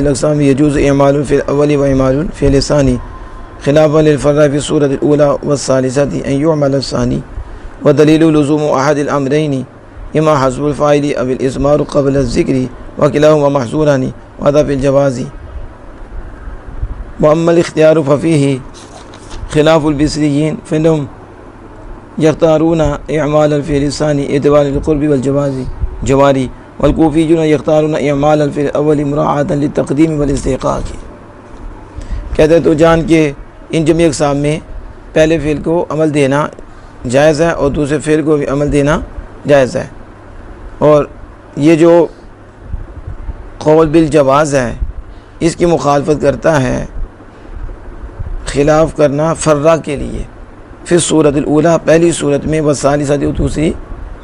الاقسام يجوز اعمال في الاول واعمال في الثاني خلافا للفرع في الصورة الأولى والثالثة أن يعمل الثاني ودليل لزوم أحد الأمرين إما حذف الفاعل أو الإضمار قبل الذكر وكلاهما محظوران وهذا في الجواز. وأما الاختيار ففيه خلاف البصريين فإنهم يختارون إعمال الفعل الثاني اعتبارا للقرب والجواز جواري والكوفيون يختارون إعمال الفعل الأول مراعاة للتقديم والاستحقاق. کہتے تو جان کہ ان جمعی اقسام میں پہلے فعل کو عمل دینا جائز ہے اور دوسرے فعل کو بھی عمل دینا جائز ہے، اور یہ جو قول بالجواز ہے اس کی مخالفت کرتا ہے خلاف کرنا فرع کے لیے پھر صورت الاولیٰ پہلی صورت میں والثالثہ دوسری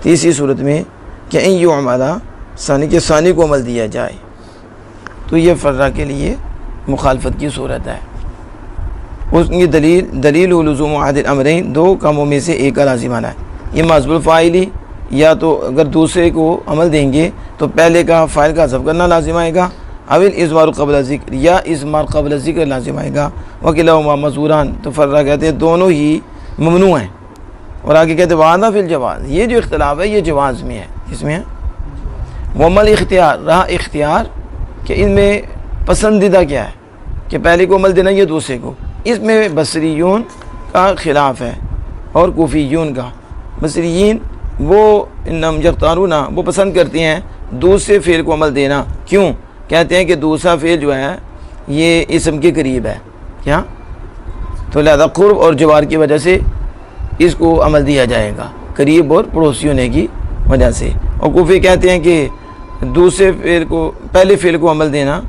تیسری صورت میں کہ ان یعمل ثانی کے ثانی کو عمل دیا جائے، تو یہ فرع کے لیے مخالفت کی صورت ہے۔ اس کی دلیل لزوم احد الامرین، دو کاموں میں سے ایک کا لازم آنا ہے، اما حذف الفاعل، یا تو اگر دوسرے کو عمل دیں گے تو پہلے کا فاعل کا حذف کرنا لازم آئے گا، او الاضمار قبل ذکر، یا اضمار قبل ذکر لازم آئے گا، وکلاہما محظوران، تو فرع کہتے ہیں دونوں ہی ممنوع ہیں، اور آگے کہتے ہیں وہذا فی الجواز، یہ جو اختلاف ہے یہ جواز میں ہے، اس میں ہے۔ وما الاختیار، رہا اختیار کہ ان میں پسندیدہ کیا ہے کہ پہلے کو عمل دینا یا دوسرے کو، اس میں بصریون کا خلاف ہے اور کوفیون کا۔ بصریین وہ انہم یختارون، وہ پسند کرتے ہیں دوسرے فعل کو عمل دینا، کیوں؟ کہتے ہیں کہ دوسرا فعل جو ہے یہ اسم کے قریب ہے، کیا؟ تو لہذا قرب اور جوار کی وجہ سے اس کو عمل دیا جائے گا، قریب اور پڑوسی ہونے کی وجہ سے۔ اور کوفی کہتے ہیں کہ دوسرے فعل کو پہلے فعل کو عمل دینا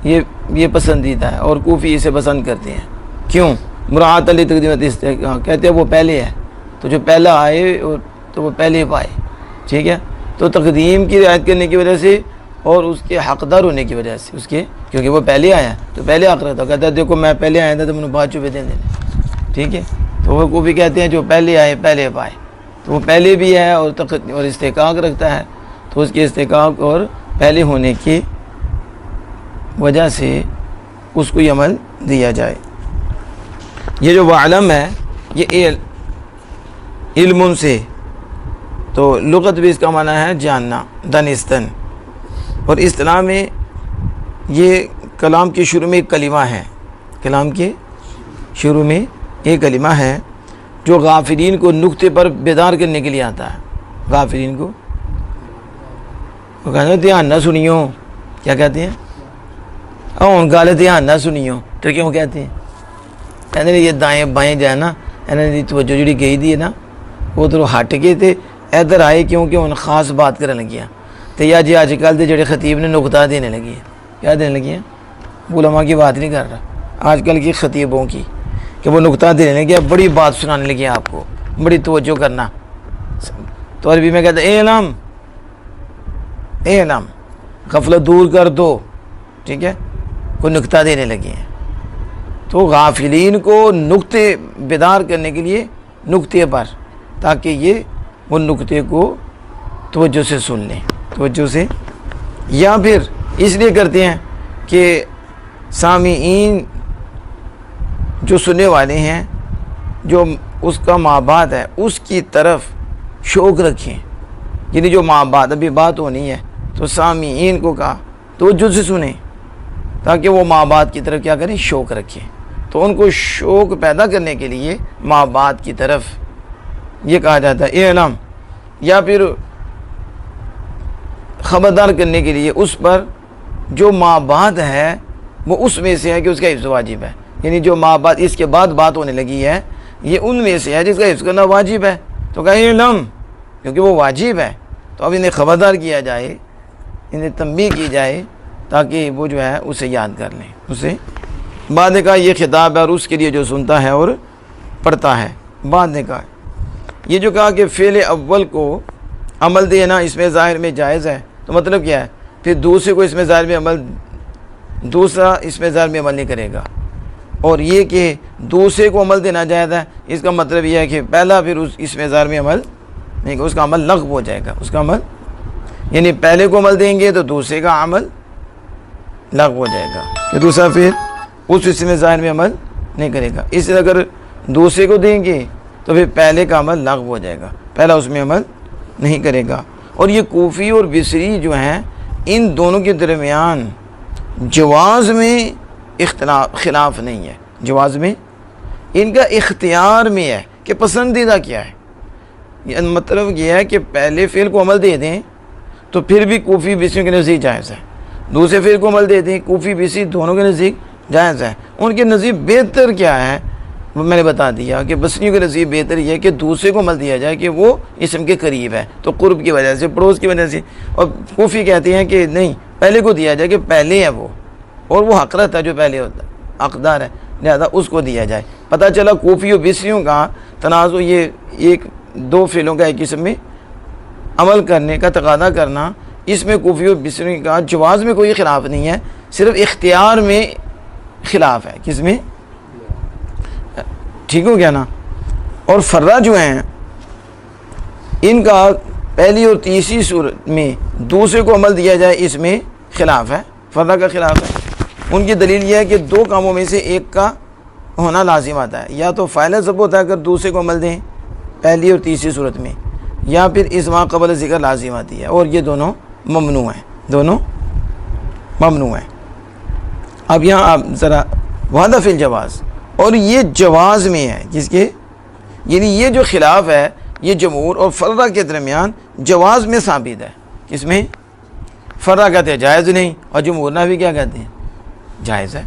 یہ پسندیدہ ہے، اور کوفی اسے پسند کرتے ہیں، کیوں؟ مراعات لتقدیم استحقاق، کہتے ہیں وہ پہلے ہے تو جو پہلا آئے تو وہ پہلے پائے، ٹھیک ہے؟ تو تقدیم کی رعایت کرنے کی وجہ سے اور اس کے حقدار ہونے کی وجہ سے، اس کے کیونکہ وہ پہلے آیا تو پہلے حق رہتا، کہتا ہے دیکھو میں پہلے آیا تھا تو میں نے بعد چوبے دے دینے، ٹھیک ہے؟ تو وہ کوفی کہتے ہیں جو پہلے آئے پہلے پائے، تو وہ پہلے بھی ہے اور استحقاق رکھتا ہے، تو اس کے استحقاق اور پہلے ہونے کی وجہ سے اس کو یہ عمل دیا جائے۔ یہ جو وعلم ہے یہ علم سے، تو لغت بھی اس کا معنی ہے جاننا، دانستن، اور اصطلاح میں یہ کلام کے شروع میں ایک کلمہ ہے، کلام کے شروع میں ایک کلمہ ہے جو غافلین کو نقطے پر بیدار کرنے کے لیے آتا ہے۔ غافلین کو وہ کہتے ہیں دھیان نہ سنیو، کیا کہتے ہیں؟ ان گالے دھیان نہ سنیو، تو کیوں کہتے ہیں؟ کہتے ہیں یہ دائیں بائیں جو ہے نا، انہیں توجہ جڑی گئی دی ہے نا، وہ تو ہٹ گئے تھے ادھر آئے کیونکہ ان خاص بات کرنے لگیاں، تو یا جی آج کل دے جڑے خطیب نے نقطہ دینے لگی ہیں، کیا دینے لگی ہیں؟ علماء کی بات نہیں کر رہا، آج کل کی خطیبوں کی، کہ وہ نقطہ دینے لگی، بڑی بات سنانے لگی آپ کو، بڑی توجہ کرنا، تو عربی میں کہتے ہیں اے علم غفلت دور کر دو، ٹھیک ہے؟ کوئی نقطہ دینے لگے ہیں، تو غافلین کو نقطے بیدار کرنے کے لیے نقطے پر، تاکہ یہ وہ نقطے کو توجہ سے سن لیں، توجہ سے، یا پھر اس لیے کرتے ہیں کہ سامعین جو سننے والے ہیں جو اس کا ماں بعد ہے اس کی طرف شوق رکھیں، یعنی جو ماں بعد ابھی بات ہونی ہے تو سامعین کو کہا توجہ سے سنیں تاکہ وہ ماں بعد کی طرف کیا کریں، شوق رکھیں، تو ان کو شوق پیدا کرنے کے لیے ماں بعد کی طرف یہ کہا جاتا ہے اے علم، یا پھر خبردار کرنے کے لیے اس پر جو ماں بعد ہے وہ اس میں سے ہے کہ اس کا حفظ واجب ہے، یعنی جو ماں بعد اس کے بعد بات ہونے لگی ہے یہ ان میں سے ہے جس کا حفظ کرنا واجب ہے، تو کہا اے علم، کیونکہ وہ واجب ہے تو اب انہیں خبردار کیا جائے، انہیں تنبیہ کی جائے تاکہ وہ جو ہے اسے یاد کر لیں، اسے بعد کا یہ خطاب ہے، اور اس کے لیے جو سنتا ہے اور پڑھتا ہے بعد کا۔ یہ جو کہا کہ فعل اول کو عمل دینا اس میں ظاہر میں جائز ہے، تو مطلب کیا ہے؟ پھر دوسرے کو اس میں ظاہر میں عمل، دوسرا اس میں ظاہر میں عمل نہیں کرے گا، اور یہ کہ دوسرے کو عمل دینا جائز ہے، اس کا مطلب یہ ہے کہ پہلا پھر اس میں ظاہر میں عمل نہیں، اس کا عمل لغو ہو جائے گا، اس کا عمل، یعنی پہلے کو عمل دیں گے تو دوسرے کا عمل لغو ہو جائے گا کہ دوسرا فعل اس اسم ظاہر میں عمل نہیں کرے گا. اس لیے اگر دوسرے کو دیں گے تو پھر پہلے کا عمل لغو ہو جائے گا, پہلا اس میں عمل نہیں کرے گا. اور یہ کوفی اور بصری جو ہیں ان دونوں کے درمیان جواز میں خلاف نہیں ہے. جواز میں ان کا اختیار میں ہے کہ پسندیدہ کیا ہے. مطلب یہ ہے کہ پہلے فعل کو عمل دے دیں تو پھر بھی کوفی بصری کے نزدیک جائز ہے, دوسرے فعل کو عمل دے دیں کوفی بصری دونوں کے نزدیک جائز ہے. ان کے نزدیک بہتر کیا ہے وہ میں نے بتا دیا کہ بصریوں کے نزدیک بہتر یہ ہے کہ دوسرے کو عمل دیا جائے کہ وہ اسم کے قریب ہے, تو قرب کی وجہ سے, پڑوس کی وجہ سے. اور کوفی کہتے ہیں کہ نہیں, پہلے کو دیا جائے کہ پہلے ہے وہ اور وہ حق رہتا ہے جو پہلے ہوتا ہے, حقدار ہے, لہذا اس کو دیا جائے. پتہ چلا کوفی و بصریوں کا تنازع یہ ایک دو فعلوں کا ایک اسم میں عمل کرنے کا تقاضا کرنا, اس میں کوفی و بصری کا جواز میں کوئی خلاف نہیں ہے, صرف اختیار میں خلاف ہے. کس میں؟ ٹھیک ہو گیا نا. اور فرہ جو ہیں ان کا پہلی اور تیسری صورت میں دوسرے کو عمل دیا جائے اس میں خلاف ہے, فرہ کا خلاف ہے. ان کی دلیل یہ ہے کہ دو کاموں میں سے ایک کا ہونا لازم آتا ہے, یا تو فاعل ضرب ہوتا ہے اگر دوسرے کو عمل دیں پہلی اور تیسری صورت میں, یا پھر اسما قبل ذکر لازم آتی ہے, اور یہ دونوں ممنوع ہیں, دونوں ممنوع ہیں. اب یہاں آپ ذرا وعدہ فی الجواز, اور یہ جواز میں ہے کس کے, یعنی یہ جو خلاف ہے یہ جمہور اور فرہ کے درمیان جواز میں ثابت ہے. کس میں؟ فرہ کہتے ہیں جائز نہیں, اور جمہور نہ بھی کیا کہتے ہیں جائز ہے.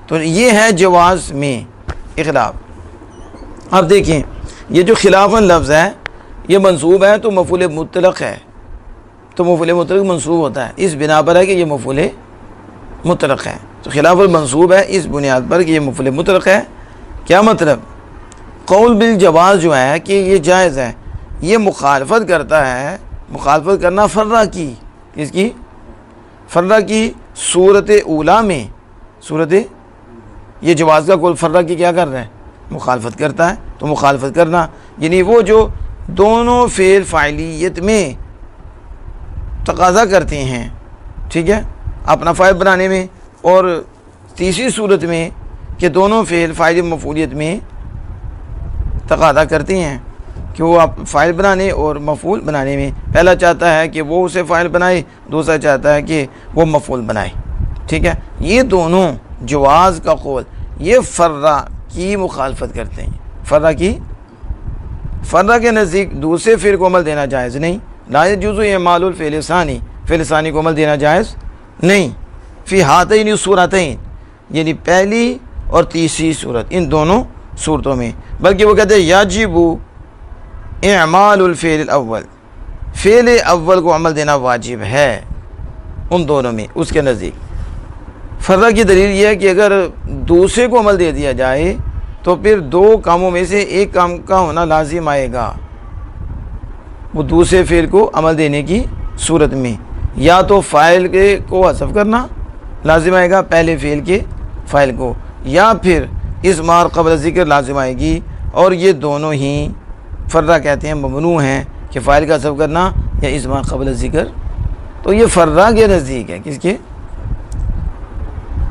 تو یہ ہے جواز میں اختلاف. اب دیکھیں یہ جو خلافاً لفظ ہے یہ منصوب ہے تو مفعول مطلق ہے, تو مفعول مطلق منصوب ہوتا ہے اس بنا پر ہے کہ یہ مفعول مطلق ہے. تو خلاف المنصوب ہے اس بنیاد پر کہ یہ مفعول مطلق ہے. کیا مطلب؟ قول بالجواز جو ہے کہ یہ جائز ہے, یہ مخالفت کرتا ہے, مخالفت کرنا فرہ کی, اس کی فرہ کی صورت اولیٰ میں, صورت یہ جواز کا قول فرہ کی کیا کر رہا ہے, مخالفت کرتا ہے. تو مخالفت کرنا یعنی وہ جو دونوں فعل فاعلیت میں تقاضا کرتے ہیں, ٹھیک ہے, اپنا فاعل بنانے میں, اور تیسری صورت میں کہ دونوں فعل فاعل مفعولیت میں تقاضا کرتے ہیں کہ وہ آپ فاعل بنانے اور مفعول بنانے میں. پہلا چاہتا ہے کہ وہ اسے فاعل بنائے, دوسرا چاہتا ہے کہ وہ مفعول بنائے, ٹھیک ہے. یہ دونوں جواز کا قول یہ فرہ کی مخالفت کرتے ہیں. فرہ کی, فرہ کے نزدیک دوسرے فعل کو عمل دینا جائز نہیں, لا یجوز اعمال الفعل ثانی, فعل ثانی کو عمل دینا جائز نہیں, فی ہاتین صورتین یعنی پہلی اور تیسری صورت, ان دونوں صورتوں میں. بلکہ وہ کہتے ہیں یجب اعمال الفعل الاول, فعل اول کو عمل دینا واجب ہے ان دونوں میں اس کے نزدیک. فرہ کی دلیل یہ ہے کہ اگر دوسرے کو عمل دے دیا جائے تو پھر دو کاموں میں سے ایک کام کا ہونا لازم آئے گا, وہ دوسرے فعل کو عمل دینے کی صورت میں. یا تو فاعل کے کو حذف کرنا لازم آئے گا پہلے فعل کے فاعل کو, یا پھر اسما قبل ذکر لازم آئے گی, اور یہ دونوں ہی فرہ کہتے ہیں ممنوع ہیں کہ فاعل کا حذف کرنا یا اسما قبل ذکر. تو یہ فرہ کے نزدیک ہے, کس کے؟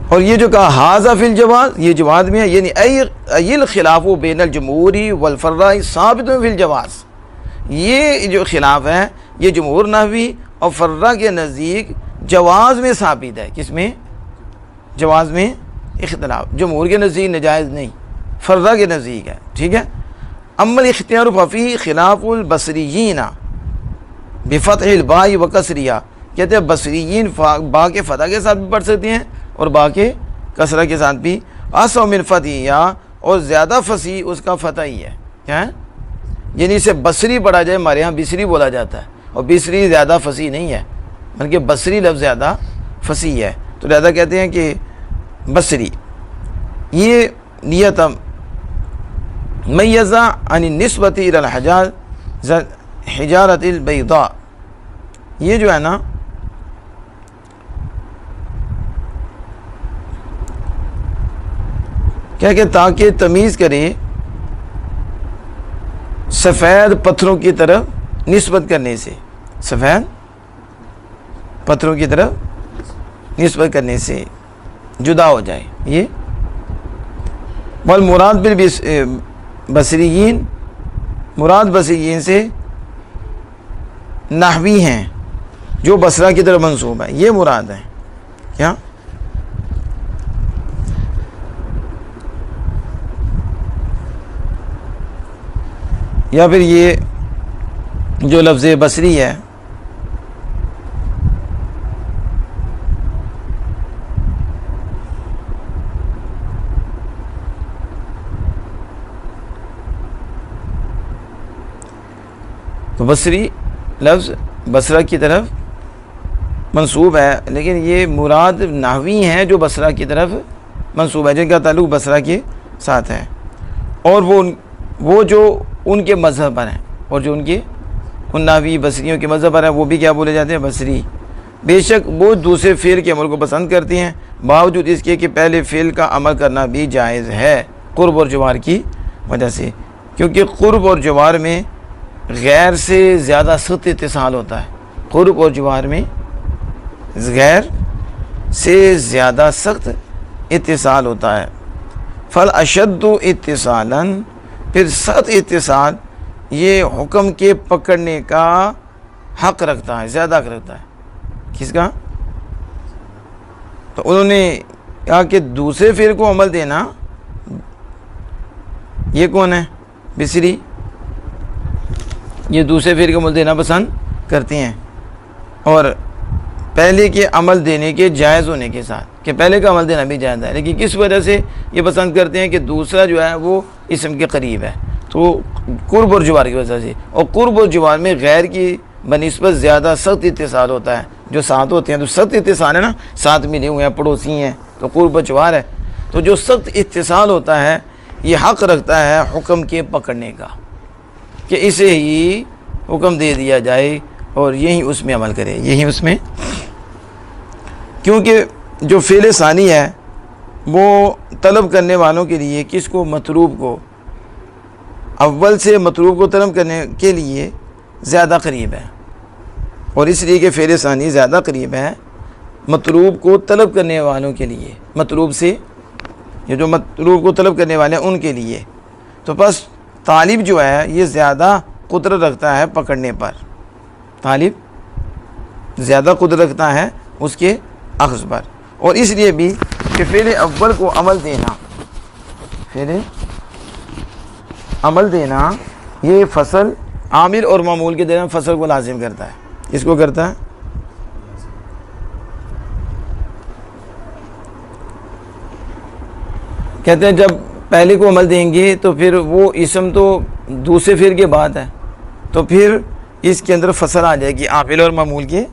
اور یہ جو کہا ھذا فی الجواز, یہ جواز میں ہے, یعنی ای الخلاف بین الجمہوری والفرہ ثابت فی الجواز, یہ جو خلاف ہے یہ جمہور نحوی اور فرہ کے نزدیک جواز میں ثابت ہے. کس میں؟ جواز میں اختلاف. جمہور کے نزدیک نجائز نہیں, فرہ کے نزدیک ہے, ٹھیک ہے. اما الاختیار ففی خلاف البصریین بفتح الباء وکسرها, کہتے ہیں بصریین با کے فتح کے ساتھ بھی پڑھ سکتے ہیں اور با کے کسرہ کے ساتھ بھی. اسو من فتحها, اور زیادہ فصیح اس کا فتح ہی ہے. کیا ہے؟ یعنی اسے بصری پڑھا جائے, ہمارے ہاں بصری بولا جاتا ہے, اور بصری زیادہ فصیح نہیں ہے بلکہ بصری لفظ زیادہ فصیح ہے. تو لہذا کہتے ہیں کہ بصری. یہ نیت میزہ عن النسبۃ الی الحجاز حجارۃ البیضاء, یہ جو ہے نا کیا کہ تاکہ تمیز کرے سفید پتھروں کی طرف نسبت کرنے سے, سفید پتھروں کی طرف نسبت کرنے سے. جدا ہو جائے. یہ والمراد بالبصریین، مراد بصریین سے نحوی ہیں جو بصرہ کی طرف منسوب ہے، یہ مراد ہے. کیا؟ یا پھر یہ جو لفظ بصری ہے تو بصری لفظ بصرہ کی طرف منسوب ہے، لیکن یہ مراد نحوی ہیں جو بصرہ کی طرف منسوب ہے، جن کا تعلق بصرہ کے ساتھ ہے، اور وہ جو ان کے مذہب پر ہیں، اور جو ان نحوی بصریوں کے مذہب پر ہیں، وہ بھی کیا بولے جاتے ہیں؟ بصری. بے شک وہ دوسرے فعل کے عمل کو پسند کرتے ہیں، باوجود اس کے کہ پہلے فعل کا عمل کرنا بھی جائز ہے قرب اور جوار کی وجہ سے، کیونکہ قرب اور جوار میں غیر سے زیادہ سخت اتصال ہوتا ہے. قرب اور جوار میں غیر سے زیادہ سخت اتصال ہوتا ہے. فالاشد اتصالا، پھر سخت اتصال یہ حکم کے پکڑنے کا حق رکھتا ہے، زیادہ حق رکھتا ہے. کس کا؟ تو انہوں نے کہا کہ دوسرے فعل کو عمل دینا، یہ کون ہے؟ بصری. یہ دوسرے فعل کو عمل دینا پسند کرتے ہیں، اور پہلے کے عمل دینے کے جائز ہونے کے ساتھ، کہ پہلے کا عمل دینا بھی جائز ہے، لیکن کس وجہ سے یہ پسند کرتے ہیں؟ کہ دوسرا جو ہے وہ اسم کے قریب ہے، تو قرب اور جوار کی وجہ سے. اور قرب اور جوار میں غیر کی بنسبت زیادہ سخت اتصال ہوتا ہے. جو ساتھ ہوتے ہیں تو سخت اتصال ہے نا، ساتھ ملے ہوئے ہیں، پڑوسی ہیں، تو قرب و جوار ہے. تو جو سخت اتصال ہوتا ہے یہ حق رکھتا ہے حکم کے پکڑنے کا، کہ اسے ہی حکم دے دیا جائے اور یہی اس میں عمل کرے، یہی اس میں. کیونکہ جو فعل ثانی ہے وہ طلب کرنے والوں کے لیے کس کو؟ مطلوب کو، اول سے مطلوب کو طلب کرنے کے لیے زیادہ قریب ہے، اور اس لیے کہ فعل ثانی زیادہ قریب ہے مطلوب کو طلب کرنے والوں کے لیے، مطلوب سے، یہ جو مطلوب کو طلب کرنے والے ہیں ان کے لیے. تو بس طالب جو ہے یہ زیادہ قدرت رکھتا ہے پکڑنے پر، طالب زیادہ قدرت رکھتا ہے اس کے اخذ پر. اور اس لیے بھی کہ فعل اول کو عمل دینا، فعل عمل دینا یہ فصل عامل اور معمول کے درمیان فصل کو لازم کرتا ہے. اس کو کرتا ہے کہتے ہیں جب پہلے کو عمل دیں گے تو پھر وہ اسم تو دوسرے فعل کے بعد ہے، تو پھر اس کے اندر فصل آ جائے گی عامل اور معمول کے،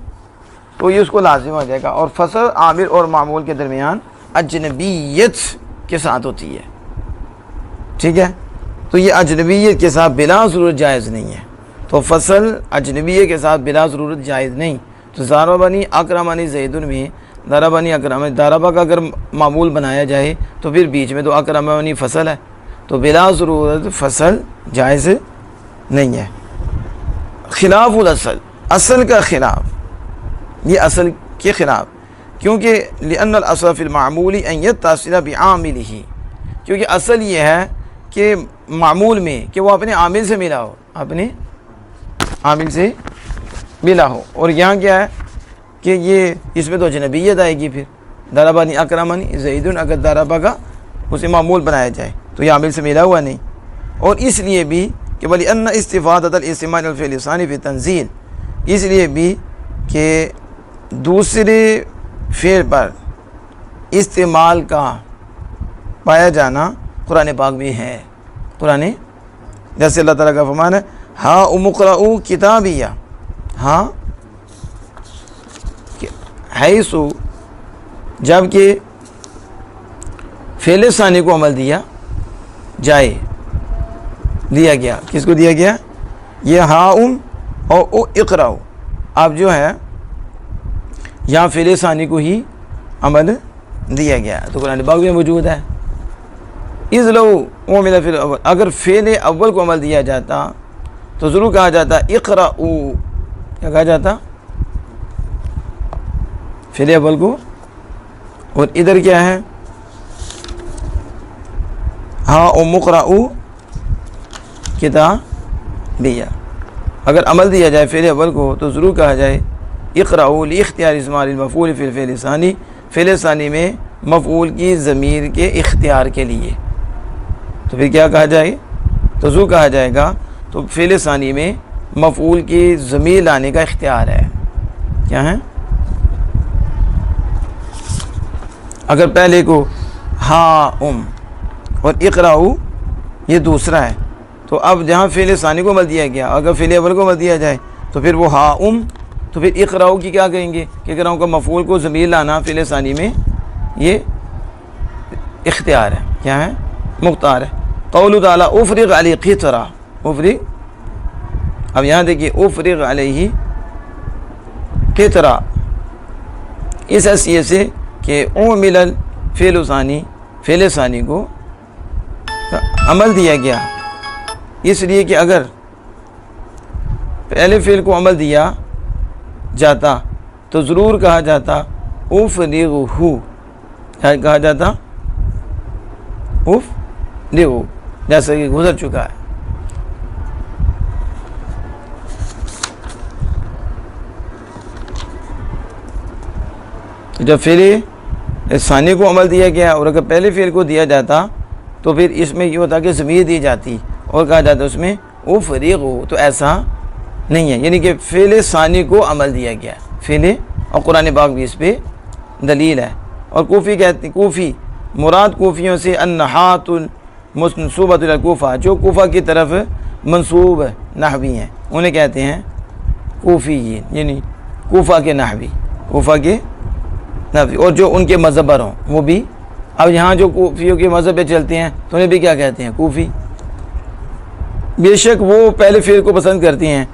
تو یہ اس کو لازم ہو جائے گا. اور فصل عامل اور معمول کے درمیان اجنبیت کے ساتھ ہوتی ہے، ٹھیک ہے؟ تو یہ اجنبیت کے ساتھ بلا ضرورت جائز نہیں ہے. تو فصل اجنبیت کے ساتھ بلا ضرورت جائز نہیں. تو ضربنی اکرمنی زید میں ضربنی اکرمنی، ضربہ کا اگر معمول بنایا جائے تو پھر بیچ میں تو اکرمنی فصل ہے، تو بلا ضرورت فصل جائز نہیں ہے. خلاف الاصل، اصل کا خلاف، یہ اصل کے خلاف، کیونکہ لأن الاصل فی المعمول ان یتصل بعاملہ، کیونکہ اصل یہ ہے کہ معمول میں کہ وہ اپنے عامل سے ملا ہو، اپنے عامل سے ملا ہو. اور یہاں کیا ہے کہ یہ اس میں تو اجنبیت آئے گی. پھر ضربنی اکرمنی زید، اگر ضربہ کا اسے معمول بنایا جائے تو یہ عامل سے ملا ہوا نہیں. اور اس لیے بھی کہ وَلِأَنَّ اسْتِفَادَةَ الْإِسْتِعْمَالِ الْفِعْلِ الثَّانِي فِي التَّنزِيلِ، اس لیے بھی کہ دوسرے فعل پر استعمال کا پایا جانا قرآن پاک بھی ہے. قرآن جیسے اللہ تعالیٰ کا فرمان ہے ہاں اقرؤوا کتابیہ، ہاں حیثو، جب کہ فعل ثانی کو عمل دیا گیا. کس کو دیا گیا؟ یہ ہاں اور اقرؤ. اب جو ہے یہاں فعل ثانی کو ہی عمل دیا گیا تو قرآن پاک میں موجود ہے. اذ لو عمل فی الاول، اگر فعل اول کو عمل دیا جاتا تو ضرور کہا جاتا اقرؤ. کیا کہا جاتا؟ فعل اول کو اور ادھر کیا ہے؟ ہاں اقرؤ کتابیہ. اگر عمل دیا جائے فعل اول کو تو ضرور کہا جائے اقرؤ لاختیار اسماعیل المفعول فی الفعل ثانی، فعل ثانی میں مفعول کی ضمیر کے اختیار کے لیے. تو پھر کیا کہا جائے؟ تو ضرور کہا جائے گا تو فعل ثانی میں مفعول کی ضمیر لانے کا اختیار ہے. کیا ہے؟ اگر پہلے کو ہا اور اقرؤ یہ دوسرا ہے، تو اب جہاں فعل ثانی کو عمل دیا گیا، اگر فعل اول کو عمل دیا جائے تو پھر وہ ہا تو پھر اقرؤ کی کیا کہیں گے کہ اقرؤ کا مفعول کو ضمیر لانا فعل ثانی میں یہ اختیار ہے. کیا ہے؟ مختار ہے. قول تعالی افرغ علیہ قطرہ، افرغ، اب یہاں دیکھیے افرغ علیہ قطرہ، اس حیثیت سے کہ عمل الفعل ثانی، فعل ثانی کو عمل دیا گیا، اس لیے کہ اگر پہلے فعل کو عمل دیا جاتا تو ضرور کہا جاتا افرغہ، کیا کہا جاتا؟ افرغہ، جیسا کہ گزر چکا ہے. جب فعل ثانی کو عمل دیا گیا اور اگر پہلے فعل کو دیا جاتا تو پھر اس میں یہ ہوتا کہ ضمیر دی جاتی اور کہا جاتا اس میں افرغہ، تو ایسا نہیں ہے. یعنی کہ فعل ثانی کو عمل دیا گیا فعل، اور قرآن پاک بھی اس پہ دلیل ہے. اور کوفی کہتے ہیں، کوفی مراد کوفیوں سے النحات المنسوبۃ الی کوفہ، جو کوفہ کی طرف منسوب نحوی ہیں انہیں کہتے ہیں کوفیین، یعنی کوفہ کے نحوی، کوفہ کے نحوی، اور جو ان کے مذہبر ہوں وہ بھی. اب یہاں جو کوفیوں کے مذہب پہ چلتے ہیں تو انہیں بھی کیا کہتے ہیں؟ کوفی. بے شک وہ پہلے فعل کو پسند کرتے ہیں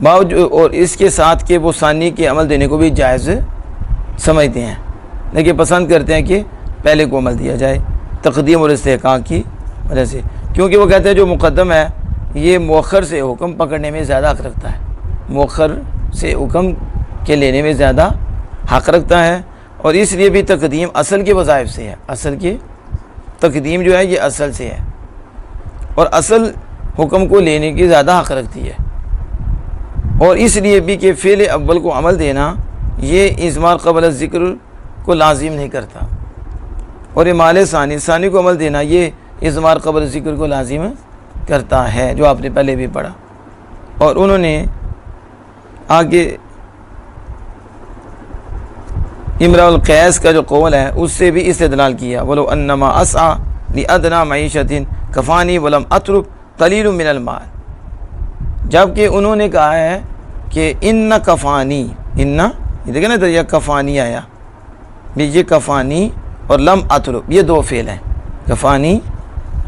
باوجود، اور اس کے ساتھ کہ وہ ثانی کے عمل دینے کو بھی جائز سمجھتے ہیں، لیکن پسند کرتے ہیں کہ پہلے کو عمل دیا جائے تقدیم اور استحقاق کی وجہ سے، کیونکہ وہ کہتے ہیں جو مقدم ہے یہ مؤخر سے حکم پکڑنے میں زیادہ حق رکھتا ہے، مؤخر سے حکم کے لینے میں زیادہ حق رکھتا ہے. اور اس لیے بھی تقدیم اصل کے وظائف سے ہے، اصل کی تقدیم جو ہے یہ اصل سے ہے، اور اصل حکم کو لینے کی زیادہ حق رکھتی ہے. اور اس لیے بھی کہ فعل اول کو عمل دینا یہ اضمار قبل الذکر کو لازم نہیں کرتا، اور اعمال ثانی کو عمل دینا یہ اضمار قبل الذکر کو لازم کرتا ہے، جو آپ نے پہلے بھی پڑھا. اور انہوں نے آگے امرؤ القیس کا جو قول ہے اس سے بھی استدلال کیا، وَلَوْ أَنَّمَا أَسْعَى لِأَدْنَى مَعِيشَةٍ كَفَانِي وَلَمْ أَتْرُكْ قَلِيلٌ مِّنَ الْمَالِ، جبکہ انہوں نے کہا ہے کہ ان کفانی، ان یہ دیکھیں نا یہ کفانی آیا، یہ کفانی اور لم اترک یہ دو فعل ہیں، کفانی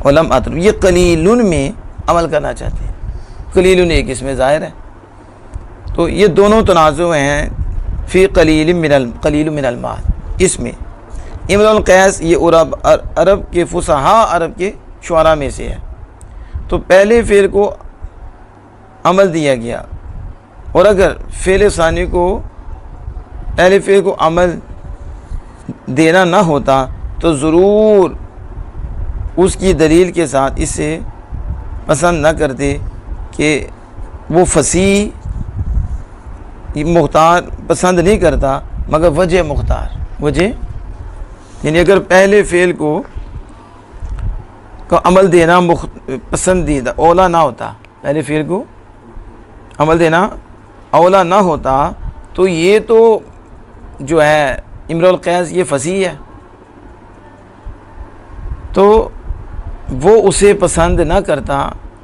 اور لم اترک، یہ قلیل میں عمل کرنا چاہتے ہیں، قلیل ایک اس میں ظاہر ہے. تو یہ دونوں تنازع ہیں فی قلیل من المال. اس میں امرؤ القیس یہ عرب کے فصحاء عرب کے شعراء میں سے ہے، تو پہلے فعل کو عمل دیا گیا، اور اگر فعل ثانی کو پہلے فعل کو عمل دینا نہ ہوتا تو ضرور اس کی دلیل کے ساتھ اسے پسند نہ کرتے کہ وہ فصیح مختار پسند نہیں کرتا مگر وجہ مختار، وجہ یعنی اگر پہلے فعل کو عمل دینا پسندیدہ اولا نہ ہوتا، پہلے فعل کو عمل دینا اولا نہ ہوتا تو یہ تو جو ہے امرؤ القیس یہ فصیح ہے، تو وہ اسے پسند نہ کرتا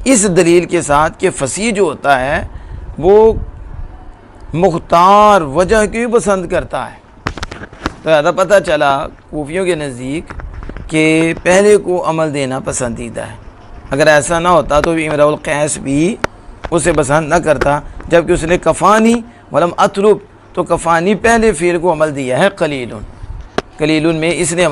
اس دلیل کے ساتھ کہ فصیح جو ہوتا ہے وہ مختار وجہ کی پسند کرتا ہے. تو ایسا پتہ چلا کوفیوں کے نزدیک کہ پہلے کو عمل دینا پسندیدہ ہے، اگر ایسا نہ ہوتا تو امرؤ القیس بھی اسے پسند نہ کرتا، جبکہ اس نے کفانی ولم اترک، تو کفانی پہلے فعل کو عمل دیا ہے قلیل میں اس نے عمل